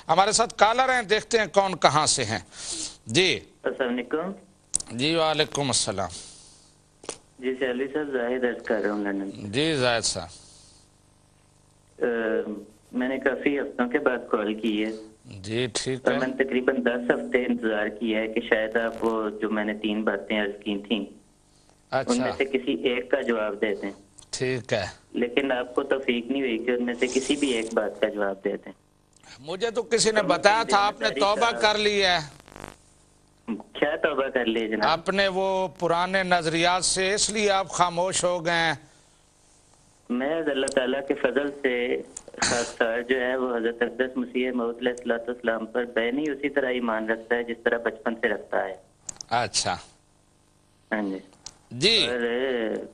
हमारे साथ कॉलर हैं, देखते हैं कौन कहाँ से हैं। जी अस्सलाम वालेकुम। जी वालेकुम अस्सलाम। जी सैलवी साहब, जाहिद अर्ज कर रहा हूँ लंदन से। जी जाहिद साहब, मैंने काफी हफ्तों के बाद कॉल की है जी ठीक और है। मैंने तकरीबन 10 हफ्ते इंतजार किया है कि शायद आप वो जो मैंने 3 बातें अर्ज की थी उनमें अच्छा से किसी एक का जवाब दे दें, ठीक है। लेकिन आपको तौफीक नहीं हुई कि उनमें से किसी भी एक बात का जवाब दे दें। मुझे तो किसी ने बताया था आपने तौबा कर ली है, क्या तौबा कर लिए जनाब? अपने वो पुराने नजरियात से, इसलिए आप खामोश हो गए। मैं अल्लाह ताला के फजल से खासकर जो है वो हजरत अक़दस मसीह मऊद अलैहिस्सलाम पर बैनी उसी तरह ईमान रखता है जिस तरह बचपन से रखता है। अच्छा हाँ जी जी। और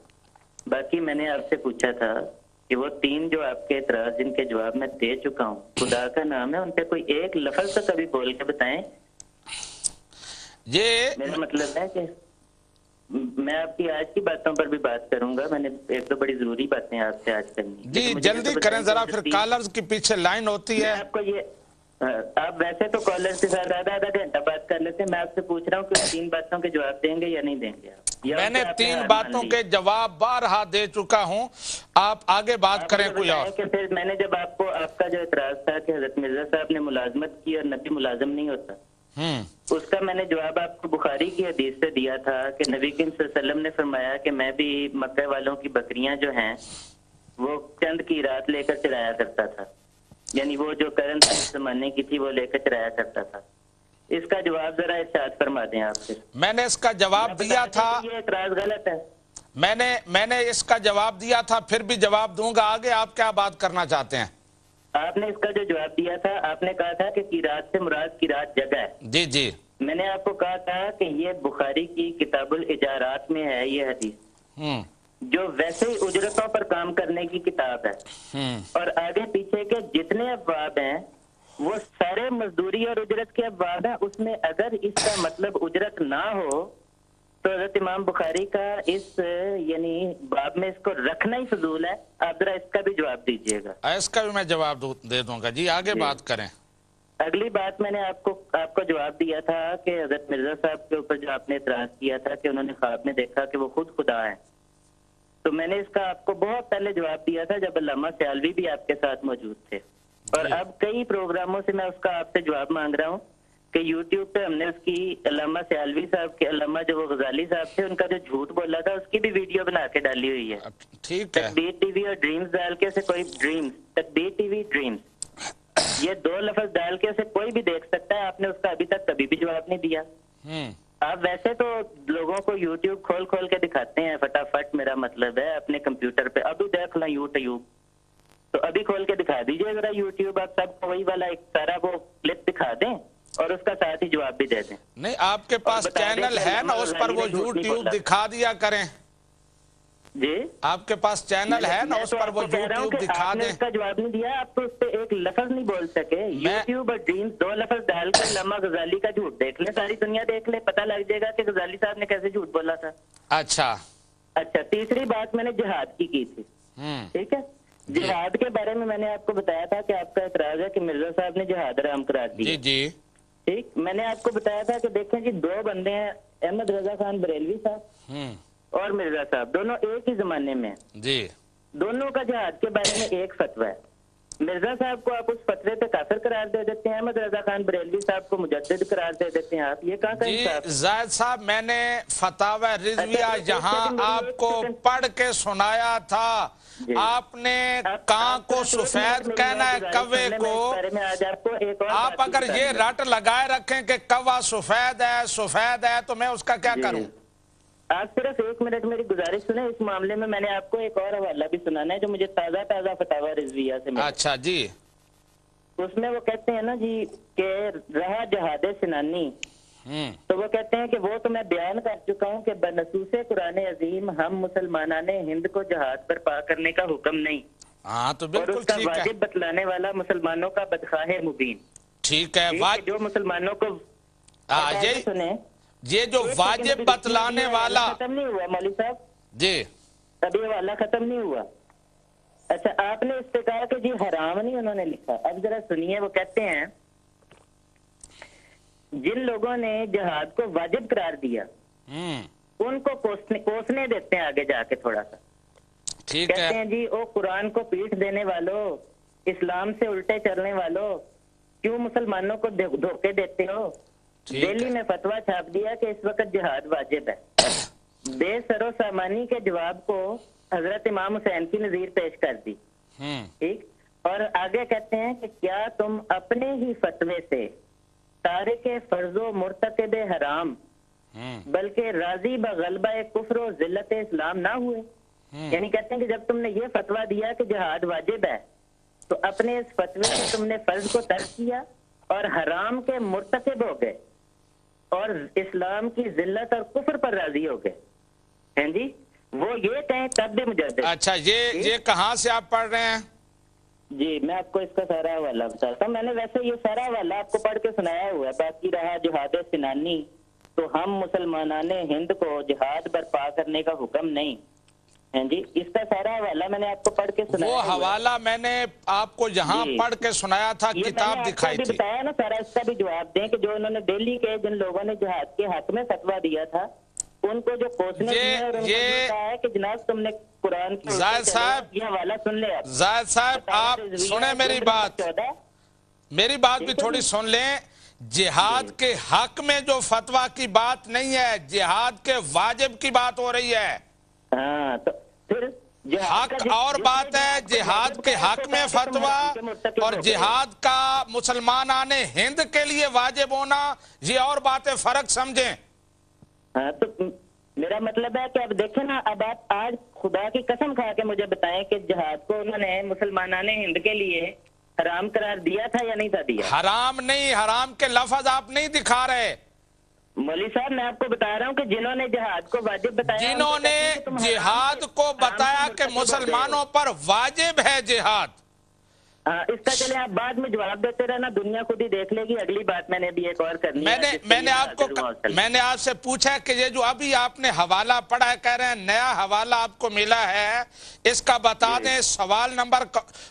बाकी मैंने आपसे पूछा था कि वो 3 जो आपके एतराज जिनके जवाब मैं दे चुका हूँ, खुदा का नाम है, उन पे कोई एक लफ्ज तो कभी बोल के बताएं। ये मेरा मतलब है कि मैं आपकी आज की बातों पर भी बात करूंगा। मैंने एक तो बड़ी जरूरी बातें आपसे आज करनी, जी जल्दी करें जरा, फिर कॉलर्स के पीछे लाइन होती है। आपको ये आप वैसे तो कॉलर के साथ आधा आधा घंटा बात कर लेते हैं। मैं आपसे पूछ रहा हूँ कि 3 बातों के जवाब देंगे या नहीं देंगे आप? मैंने 3 बातों के जवाब बारहा दे चुका हूँ, आप आगे बात करें कोई और। कि फिर मैंने जब आपको आपका जो एतराज था कि हजरत मिर्जा साहब ने मुलाजमत की और नबी मुलाजम नहीं होता, उसका मैंने जवाब आपको बुखारी की हदीस से दिया था कि नबी करीम सल्लल्लाहु अलैहि वसल्लम ने फरमाया कि मैं भी मक्के वालों की बकरियां जो हैं वो चंद की रात लेकर चराया करता था, यानी वो जो करन जमाने की थी वो लेकर चराया करता था। इसका जवाब जरा इरशाद फरमा दें आप। फिर मैंने इसका जवाब दिया था, ये एतराज गलत है। मैंने इसका जवाब दिया था, फिर भी जवाब दूंगा। आगे आप क्या बात करना चाहते हैं? आपने इसका जो जवाब दिया था, आपने कहा था कि किरात से मुराद किरात जगह है। जी जी। मैंने आपको कहा था कि ये बुखारी की किताबुल इजारात में है ये हदीस, जो वैसे ही उजरतों पर काम करने की किताब है, और आगे पीछे के जितने अबवाब हैं वो सारे मजदूरी और उजरत के अबवाब हैं। उसमें अगर इसका मतलब उजरत ना हो तो हज़रत इमाम बुखारी का इस यानी बाब में इसको रखना ही फजूल है। आप जरा इसका भी जवाब दीजिएगा। इसका भी मैं जवाब दे दूंगा। जी आगे बात करें। अगली बात मैंने आपको जवाब दिया था कि हजरत मिर्जा साहब के ऊपर जो आपने इतराज किया था कि उन्होंने ख्वाब में देखा कि वो खुद खुदा है, तो मैंने इसका आपको बहुत पहले जवाब दिया था जब अल्लामा सियालवी भी आपके साथ मौजूद थे। और अब कई प्रोग्रामों से मैं उसका आपसे जवाब मांग रहा हूँ कि यूट्यूब पे हमने उसकी अल्लामा सियालवी साहब के अल्लामा जो वो गजाली साहब थे उनका जो झूठ बोला था उसकी भी वीडियो बना के डाली हुई है। ठीक है। तकदीर टीवी और ड्रीम्स डाल के से कोई ड्रीम्स, तकदीर टीवी ड्रीम्स, ये 2 लफ्ज डाल के उसे कोई भी देख सकता है। आपने उसका अभी तक कभी भी जवाब नहीं दिया। आप वैसे तो लोगों को यूट्यूब खोल खोल के दिखाते हैं फटाफट, मेरा मतलब है अपने कंप्यूटर पे अभी देख लो यूट्यूब, तो अभी खोल के दिखा दीजिए जरा यूट्यूब। आप सबको वही वाला एक सारा वो क्लिप दिखा दें और उसका साथ ही जवाब भी दे दें। नहीं, आपके पास चैनल है ना, उस पर वो यूट्यूब दिखा दिया करें। जी आपके पास चैनल है ना, उस पर वो यूट्यूब दिखा दें। इसका जवाब नहीं दिया आप, तो उस पर एक लफ्ज नहीं बोल सके। यूट्यूब और ड्रीम्स 2 लफ्ज डालकर अल्लामा गजाली का झूठ देख ले, सारी दुनिया देख ले, पता लग जाएगा कि गजाली साहब ने कैसे झूठ बोला था। अच्छा, तीसरी बात मैंने जिहाद की थी। ठीक है, जिहाद के बारे में मैंने आपको बताया था कि आपका एतराज है कि मिर्जा साहब ने जिहाद हराम करार दिया। जी जी। ठीक, मैंने आपको बताया था कि देखें जी 2 बंदे हैं, अहमद रजा खान बरेलवी साहब और मिर्जा साहब, दोनों एक ही जमाने में जी। दोनों का जिहाद के बारे में एक फतवा है। मिर्जा साहब को आप उस फतवे पे काफिर करार दे देते हैं, अहमद रजा खान बरेलवी साहब को मुजद्दिद करार दे देते हैं। आप ये कहाँ का इंसाफ? जायद साहब, मैंने फतावा रिजविया यहाँ आपको पढ़ के सुनाया था। आपने कां को सफेद कहना है, कौवे को। आप अगर ये रट लगाए रखें कि कौवा सफेद है तो मैं उसका क्या करूं? आप सिर्फ 1 मिनट मेरी गुजारिश सुने। इस मामले में मैंने आपको एक और हवाला भी सुनाना है जो मुझे ताजा फतावा रिजविया से मिला। अच्छा जी। उसमें वो कहते हैं ना जी कि रहा जहादे सिनानी, तो वो कहते हैं कि वो तो मैं बयान कर चुका हूँ कि बनसूसे कुरान अजीम हम मुसलमाना ने हिंद को जहाद पर पा करने का हुक्म नहीं। हाँ तो बिल्कुल और उसका वाजिब बतलाने वाला मुसलमानों का बदखाहे मुबीन। ठीक है, जो मुसलमानों को सुने, ये जो वाजिब बतलाने वाला खत्म नहीं हुआ मौलवी साहब जी, अभी वाला खत्म नहीं हुआ। अच्छा, आपने इस पे कहा कि जी हराम नहीं उन्होंने लिखा। अब जरा सुनिए, वो कहते हैं जिन लोगों ने जिहाद को वाजिब करार दिया उनको कोसने देते हैं आगे जाके थोड़ा सा। ठीक है। कहते हैं जी ओ कुरान को पीठ देने वालों, इस्लाम से उल्टे चलने वालों, क्यों मुसलमानों को धोखे देते हो। दिल्ली में फतवा छाप दिया कि इस वक्त जिहाद वाजिब है। बेसरो सामानी के जवाब को हजरत इमाम हुसैन की नजीर पेश कर दी। ठीक। और आगे कहते हैं कि क्या तुम अपने ही फतवे से तारिके फर्जो मुर्तकिब हराम बल्कि राजी बगलबा कुफ्र व जिल्लत इस्लाम ना हुए। यानी कहते हैं कि जब तुमने ये फतवा दिया कि जिहाद वाजिब है तो अपने इस फतवे से तुमने फर्ज को तर्क किया और हराम के मुर्तकिब हो गए और इस्लाम की जिल्लत और कुफ्र पर राजी हो गए। हैं जी, वो ये कहें तब भी मुजद्दिद। अच्छा, ये कहाँ से आप पढ़ रहे हैं? जी मैं आपको इसका सारा हवाला बताता हूँ। मैंने वैसे ये सारा हवाला आपको पढ़ के सुनाया हुआ है। बाकी रहा जिहाद सिनानी, तो हम मुसलमानाने हिंद को जिहाद बर्पा करने का हुक्म नहीं है जी। इसका सारा हवाला मैंने आपको पढ़ के सुनाया। वो हवाला मैंने आपको जहाँ पढ़ के सुनाया था, किताब दिखाई थी। बताया ना सारा, इसका भी जवाब दें कि जो उन्होंने दिल्ली के जिन लोगों ने जिहाद के हक में फतवा दिया था उनको जो कोसने ये है कि जनाब तुमने कुरान जायद साहब, ये हवाला सुन ले। जायद साहब आप सुने मेरी बात भी थोड़ी सुन लें। जिहाद के हक में जो फतवा की बात नहीं है, जिहाद के वाजिब की बात हो रही है। हाँ, तो फिर हक और बात है, जिहाद के हक में फतवा और जिहाद का मुसलमान आने हिंद के लिए वाजिब होना, ये और बातें, फर्क समझें। हाँ, तो मेरा मतलब है कि अब देखें ना, अब आप आज खुदा की कसम खा के मुझे बताएं कि जिहाद को उन्होंने मुसलमानाने हिंद के लिए हराम करार दिया था या नहीं था दिया? हराम नहीं, हराम के लफ्ज आप नहीं दिखा रहे मौली साहब। मैं आपको बता रहा हूँ कि जिन्होंने जिहाद को वाजिब बताया, जिन्होंने जिहाद को बताया कि मुसलमानों पर वाजिब है जिहाद। इसका चले आप बाद में जवाब देते रहना, दुनिया खुद ही देख लेगी। अगली बात मैंने भी एक और करनी है। मैंने आपसे पूछा कि ये जो अभी आपने हवाला पढ़ा है, कह रहे हैं नया हवाला आपको मिला है, इसका बता दें सवाल नंबर,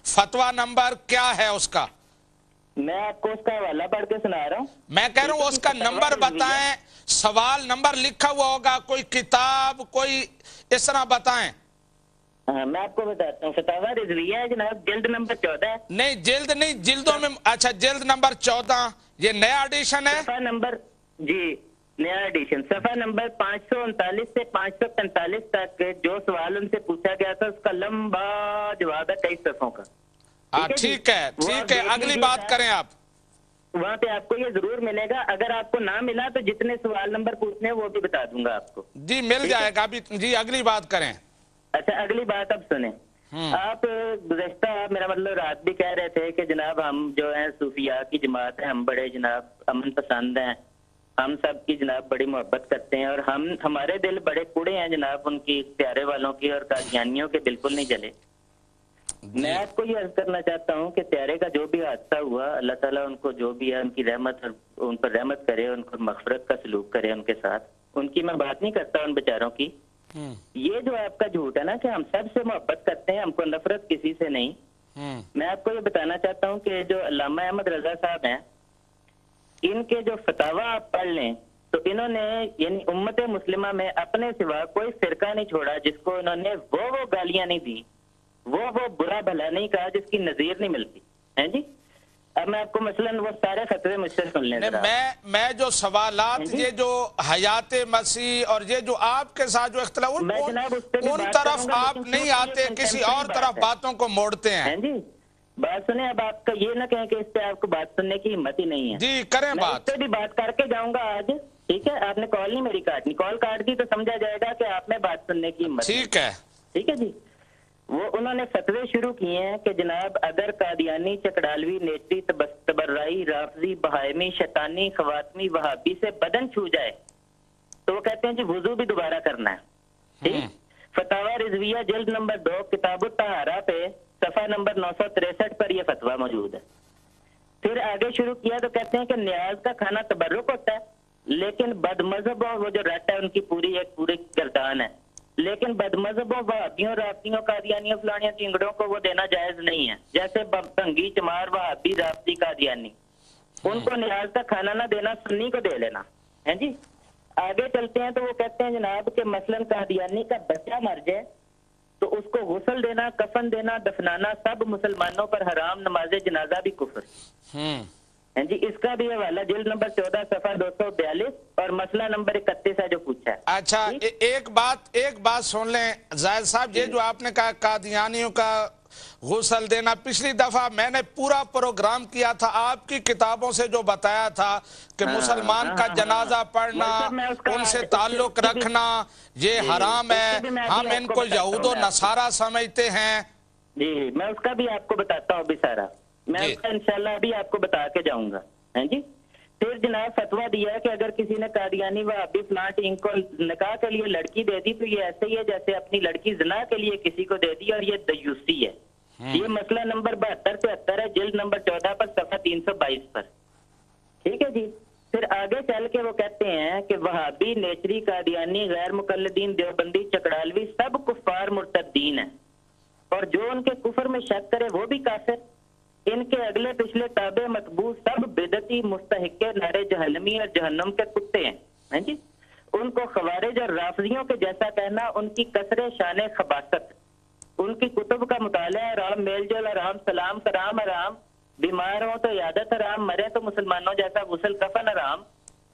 फतवा नंबर क्या है उसका? मैं आपको उसका हवाला पढ़ के सुना रहा हूँ। मैं कह रहा हूँ उसका नंबर बताएं, सवाल नंबर लिखा हुआ होगा, कोई किताब, कोई इस तरह बताएं। हाँ, मैं आपको बताता हूँ। फतावा रिजविया है जनाब, जिल्द नंबर 14। नहीं जिल्द नहीं, जिल्दों में। अच्छा, जिल्द नंबर 14, ये नया एडिशन है। सफा नंबर, जी नया एडिशन, सफा नंबर 539 से 545 तक जो सवाल उनसे पूछा गया था उसका लंबा जवाब है 23 सफों का। ठीक है, अगली बात करें आप। वहाँ पे आपको ये जरूर मिलेगा। अगर आपको ना मिला तो जितने सवाल नंबर पूछने हैं वो भी बता दूंगा आपको। जी मिल जाएगा अभी। जी अगली बात करें। अच्छा, अगली बात अब सुने। आप गुज़श्ता, मेरा मतलब रात भी कह रहे थे कि जनाब हम जो है सूफिया की जमात है, हम बड़े जनाब अमन पसंद हैं, हम सब की जनाब बड़ी मोहब्बत करते हैं और हमारे दिल बड़े कूड़े हैं जनाब उनकी प्यारे वालों की और कादियानियों के बिल्कुल नहीं जले। मैं आपको ये अर्ज करना चाहता हूँ कि प्यारे का जो भी हादसा हुआ, अल्लाह ताला उनको जो भी है उनकी रहमत, उन पर रहमत करे, उनको मग़फ़िरत का सलूक करे उनके साथ। उनकी मैं बात नहीं करता उन बेचारों की। ये जो आपका झूठ है ना कि हम सब से मोहब्बत करते हैं, हमको नफरत किसी से नहीं। मैं आपको ये बताना चाहता हूँ कि जो अल्लामा अहमद रजा साहब हैं, इनके जो फतावा आप पढ़ लें तो इन्होंने यानी उम्मत मुस्लिमा में अपने सिवा कोई फिरका नहीं छोड़ा जिसको इन्होंने वो गालियां नहीं दी, वो बुरा भला नहीं कहा जिसकी नजीर नहीं मिलती है जी। अब मैं आपको मसलन वो सारे फतवे मुझसे सुन लें। मैं जो सवालात, ये जो हयात मसीह और ये जो आपके साथ जो इख्तिलाफ, उन तरफ आप नहीं आते, किसी और तरफ बातों को मोड़ते हैं जी। बात सुने, अब आपका ये ना कहें कि इस पे आपको बात सुनने की हिम्मत ही नहीं है। जी करें बात। इस पे भी बात करके जाऊंगा आज, ठीक है। आपने कॉल नहीं मेरी काटनी, कॉल काट दी तो समझा जाएगा कि आप में बात सुनने की हिम्मत। ठीक है जी। वो उन्होंने फतवे शुरू किए हैं कि जनाब अगर कादियानी, चकड़ालवी, नेटी, तबर्राई, राफजी, बहायमी, शैतानी, खवातमी, वहाबी से बदन छू जाए तो वो कहते हैं जी वुजू भी दोबारा करना है। ठीक। फतावा रिजविया जिल्द नंबर 2 किताब तहारा पे सफा नंबर 963 पर यह फतवा मौजूद है। फिर आगे शुरू किया तो कहते हैं कि न्याज का खाना तबर्रुक होता है, लेकिन बदमजहब वो जो रट है उनकी पूरी गर्दान है, लेकिन बदमजहबों, वहाबियों, राफ्तियों, कादियानियों, फलानियों, चिंगड़ों को वो देना जायज नहीं है, जैसे भंगी, चमार, वहाबी, राफ्ती, कादियानी। उनको नियाज का खाना ना देना, सुन्नी को दे लेना है जी। आगे चलते हैं तो वो कहते हैं जनाब कि मसलन कादियानी का बच्चा मर जाए तो उसको गुस्ल देना, कफन देना, दफनाना सब मुसलमानों पर हराम, नमाज जनाजा भी कुफ्र है जी। इसका भी हवाला जिल्द नंबर 14 सफा 242 और मसला नंबर 31 है जो पूछा है। अच्छा, एक बात सुन लें जायद साहब, ये जो आपने कहा कादियानियों का गुस्ल देना, पिछली दफा मैंने पूरा प्रोग्राम किया था, आपकी किताबों से जो बताया था कि मुसलमान का जनाजा पढ़ना, उनसे ताल्लुक रखना ये हराम है, हम इनको यहूदो नसारा समझते हैं जी। मैं उसका भी आपको बताता हूँ अभी सारा, मैं उसका इंशाल्लाह अभी आपको बता के जाऊंगा है जी। फिर जनाब फतवा दिया है कि अगर किसी ने कादियानी व अभी प्लांट इनको निकाह के लिए लड़की दे दी तो ये ऐसे ही है जैसे अपनी लड़की जना के लिए किसी को दे दी और ये दयूसी है। ये मसला नंबर 72-73 है जिल्द नंबर 14 पर सफा 322 पर, ठीक है जी। फिर आगे चल के वो कहते हैं कि वहाबी, नेचरी, कादियानी, गैर मुकल्लिदीन, देवबंदी, चकड़ालवी सब कुफार मुर्तद्दीन है और जो उनके कुफर में शक करे वो भी काफिर। इनके अगले पिछले ताबे मतबू सब बिदती, मुस्तहिक्के, नारे जहन्नमी और जहन्नम के कुत्ते हैं जी। उनको खवारिज और राफजियों के जैसा कहना उनकी कसरे शान खबासत, उनकी कुतुब का मुताला हराम, मेलजोल हराम, सलाम कराम हराम, बीमार हो तो यादत हराम, मरे तो मुसलमानों जैसा गुस्ल कफन हराम,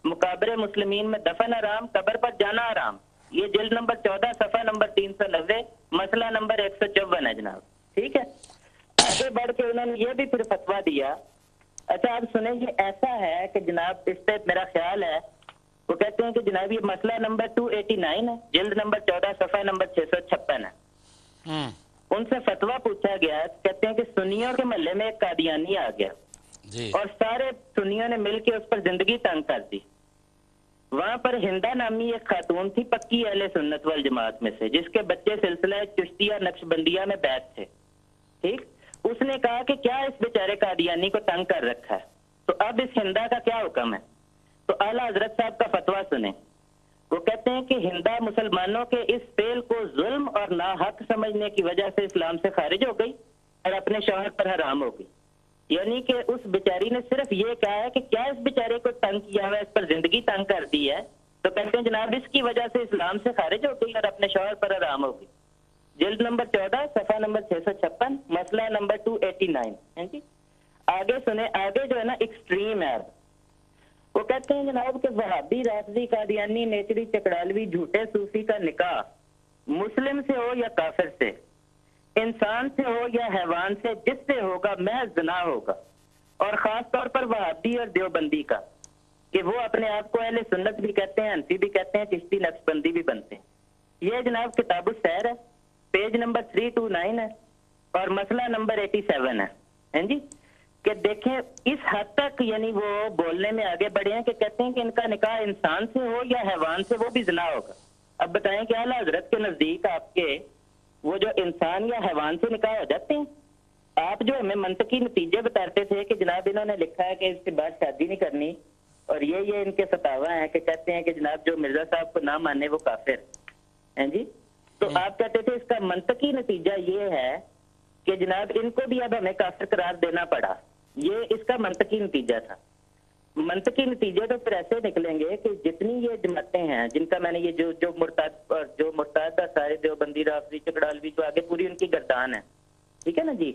मुकाबरे मुस्लिमीन में दफन हराम, कब्र पर जाना हराम। ये जिल्द नंबर 14 सफा नंबर 390 मसला नंबर 154 है जनाब, ठीक है। आगे बढ़ के उन्होंने ये भी फिर फतवा दिया। अच्छा आप सुने, ये ऐसा है कि जनाब इस पे मेरा ख्याल है, वो कहते हैं कि जनाब ये मसला नंबर 289 है जिल्द नंबर 14 सफा नंबर 656 है। उनसे फतवा पूछा गया, कहते हैं कि सुन्नियों के महल्ले में एक कादियानी आ गया जी। और सारे सुन्नियों ने मिलकर उस पर जिंदगी तंग कर दी। वहां पर हिंदा नामी एक खातून थी पक्की अहले सुन्नत वल जमात में से, जिसके बच्चे सिलसिला चिश्तिया नक्शबंदिया में बैत थे, ठीक। उसने कहा कि क्या इस बेचारे कादियानी को तंग कर रखा है, तो अब इस हिंदा का क्या हुक्म है। तो आला हजरत साहब का फतवा सुने। वो कहते हैं कि हिंदा मुसलमानों के इस फेल को जुल्म और नाहक समझने की वजह से इस्लाम से खारिज हो गई और अपने शौहर पर हराम हो गई। यानी कि उस बेचारी ने सिर्फ ये कहा है कि क्या इस बेचारे को तंग किया हुआ, इस पर जिंदगी तंग कर दी है, तो कहते हैं जनाब इसकी वजह से इस्लाम से खारिज हो गई और अपने शौहर पर हराम हो गई। जिल्द नंबर 14 सफा नंबर 656 मसला नंबर 289 है जी। आगे सुने, आगे जो है ना एक्सट्रीम है। वो कहते हैं जनाब कि वहाबी, राफजी, कादियानी, नेचरी, चकड़ालवी, झूठे सूफी का निकाह मुस्लिम से हो या काफिर से, इंसान से हो या हैवान से, जिससे होगा महज ज़िना होगा। और खास तौर पर वहाबी और देवबंदी का, कि वो अपने आप को अहले सुन्नत भी कहते हैं, हनफी भी कहते हैं, चिश्ती नक्शबंदी भी बनते हैं। ये जनाब किताबुस सैर है, पेज नंबर 329 है और मसला नंबर 87 है जी। कि देखें इस हद तक यानी वो बोलने में आगे बढ़े हैं कि कहते हैं कि इनका निकाह इंसान से हो या हैवान से वो भी ज़िना होगा। अब बताएं कि आला हजरत के नजदीक आपके वो जो इंसान या हैवान से निकाह हो जाते हैं। आप जो हमें मंतकी नतीजे बताते थे कि जनाब इन्होंने लिखा है कि इसके बाद शादी नहीं करनी, और ये इनके फतावा है कि कहते हैं कि जनाब जो मिर्जा साहब को ना माने वो काफिर है जी। तो आप कहते थे इसका मंतकी नतीजा ये है कि जनाब इनको भी अब हमें काफिर करार देना पड़ा। ये इसका मंतकी नतीजा था। मंतकी नतीजे तो फिर ऐसे निकलेंगे कि जितनी ये जमातें हैं जिनका मैंने ये जो मुर्ताद सारे देवबंदी, राफजी, चकड़ालवी जो आगे पूरी उनकी गर्दान है, ठीक है ना जी,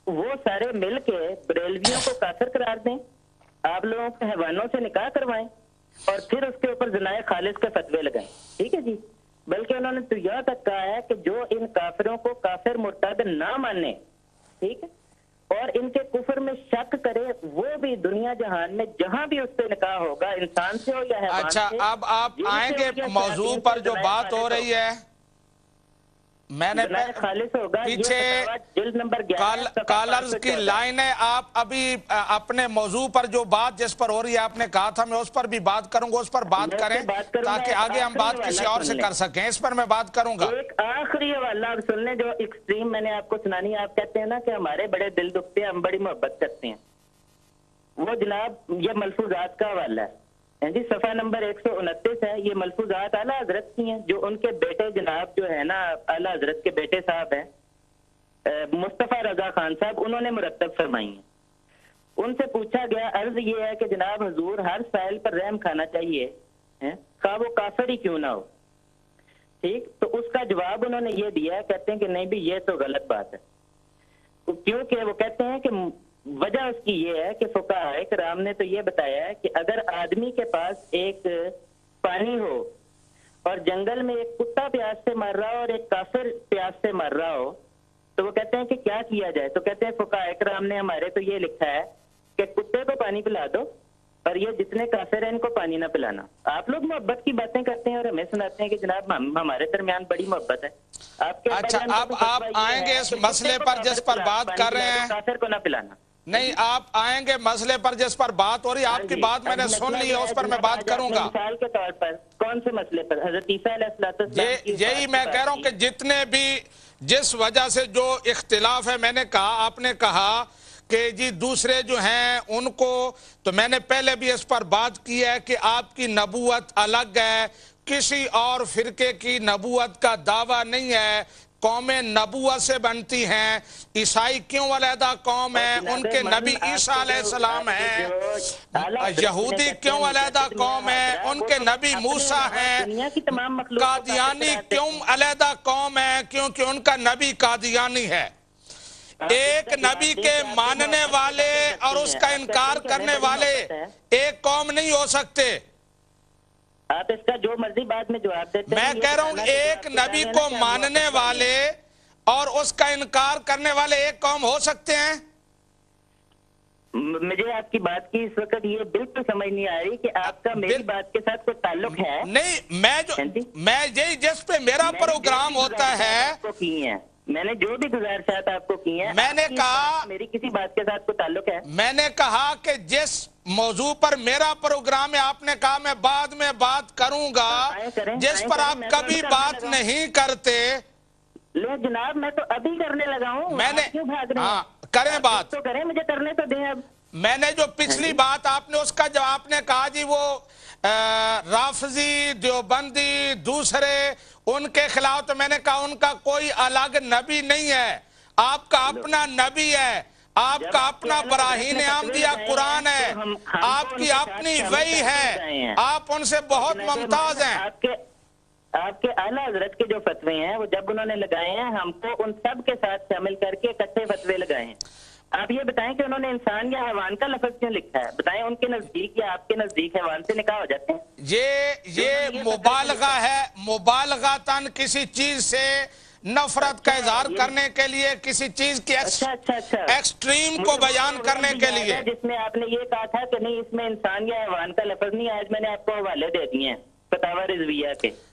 वो सारे मिल के बरेलवियों को काफिर करार दें, आप लोगों के हैवानों से निकाह करवाएं और फिर उसके ऊपर ज़िनाए खालिस के फतवे लगाएं, ठीक है जी। बल्कि उन्होंने तो यह तक कहा है कि जो इन काफिरों को काफिर मुर्ताद ना माने, ठीक है, और इनके कुफर में शक करे, वो भी दुनिया जहान में जहां भी उस पर निकाह होगा, इंसान से हो या हैवान अच्छा से। अब आप आएंगे मौजू पर जो बात हो रही है, मैंने खालिस होगा पीछे जिल्द नंबर 11 कॉलर्स की लाइन है। आप अभी अपने मौजू पर जो बात जिस पर हो रही है आपने कहा था मैं उस पर भी बात करूंगा, उस पर बात करें ताकि आगे हम बात किसी और से कर सकें। इस पर मैं बात करूंगा। एक आखिरी हवाला आप सुन लें जो एक्सट्रीम मैंने आपको सुनानी। आप कहते हैं ना कि हमारे बड़े दिल दुखते हैं, हम बड़ी मोहब्बत करते हैं। वो जनाब ये मलफूजात का हवाला है जी, सफा नंबर 129 है। ये मलफूजात आला हजरत की हैं, जो उनके बेटे जनाब जो है ना आला हजरत के बेटे साहब हैं मुस्तफ़ा रजा खान साहब, उन्होंने मुरत्तब फरमाई हैं। उनसे पूछा गया, अर्ज ये है कि जनाब हुजूर हर साइल पर रहम खाना चाहिए है, खा वो काफिर ही क्यों ना हो। ठीक, तो उसका जवाब उन्होंने ये दिया, कहते हैं कि नहीं भी ये तो गलत बात है, क्योंकि वो कहते हैं कि वजह उसकी ये है कि फुकाहा किराम ने तो ये बताया है कि अगर आदमी के पास एक पानी हो और जंगल में एक कुत्ता प्यास से मर रहा हो और एक काफिर प्यास से मर रहा हो, तो वो कहते हैं कि क्या किया जाए। तो कहते हैं फुकाहा किराम ने हमारे तो ये लिखा है कि कुत्ते को पानी पिला दो और ये जितने काफिर हैं इनको पानी ना पिलाना। आप लोग मोहब्बत की बातें करते हैं और हमें सुनाते हैं कि जनाब हमारे दरमियान बड़ी मोहब्बत है। आपके अच्छा, अब आप आएंगे इस मसले पर जिस पर बात कर रहे हैं, काफिर को ना पिलाना। नहीं, आप आएंगे मसले पर जिस पर बात हो रही है, आपकी बात मैंने सुन ली है, उस पर मैं बात करूंगा। मिसाल के तौर पर कौन से मसले पर? हजरत ईसा अलैहिस्सलाम यही मैं कह रहा हूं कि जितने भी जिस वजह से जो इख्तिलाफ है, मैंने कहा, आपने कहा कि जी दूसरे जो हैं उनको, तो मैंने पहले भी इस पर बात की है कि आपकी नबूवत अलग है, किसी और फिरके की नबूवत का दावा नहीं है, कौमें नबूवत से बनती हैं। ईसाई क्यों अलहदा कौम है, उनके नबी ईसा अलैहिस्सलाम हैं। यहूदी क्यों अलहदा कौम है, उनके नबी मूसा हैं। कादियानी क्यों अलहदा कौम है, क्योंकि उनका नबी कादियानी है। एक नबी के मानने वाले और उसका इनकार करने वाले एक कौम नहीं हो सकते। आप इसका जो मर्जी बाद में जवाब देते हैं। मैं कह रहा हूं एक नबी को मानने वाले और उसका इनकार करने वाले एक कौम हो सकते हैं। मुझे आपकी बात की इस वक्त ये बिल्कुल समझ नहीं आ रही कि आपका मेरी बात के साथ कोई ताल्लुक है। नहीं, मैं यही जिस पे मेरा प्रोग्राम होता है, मैंने जो भी गुजारिशात आपको की हैं, मैंने कहा मेरी किसी बात के साथ कोई ताल्लुक है? मैंने कहा कि जिस मौजू पर मेरा प्रोग्राम है, आपने कहा मैं बाद में बात करूंगा, जिस पर आप कभी बात नहीं करते। ले जनाब, मैं तो अभी करने लगा हूँ, मैंने क्यों भाग रहे हैं? करें बात तो करें, मुझे करने तो दें। अब मैंने जो पिछली बात आपने उसका जवाब, आपने कहा जी वो राफजी देवबंदी दूसरे उनके खिलाफ, तो मैंने कहा उनका कोई अलग नबी नहीं है, आपका अपना नबी है, आपका अपना बराहीन आमदिया कुरान है, आपकी अपनी वही है, आप उनसे बहुत मुमताज हैं। आपके आला हजरत के जो फतवे हैं वो जब उन्होंने लगाए हैं, हमको उन सब के साथ शामिल करके इकट्ठे फतवे लगाए हैं। आप ये बताएं कि उन्होंने इंसान या हैवान का लफ्ज क्यों लिखा है? बताएं, उनके नजदीक या आपके नजदीक हैवान से निकाह हो जाते हैं? ये मुबालगा है, मुबालगातन किसी चीज से नफरत का इजहार करने के लिए, किसी चीज की एक्सट्रीम को बयान करने के लिए। जिसमें आपने ये कहा था कि नहीं इसमें इंसान या हैवान का लफ्ज नहीं, आज मैंने आपको हवाले दे दिए हैं फतावा रिजविया के।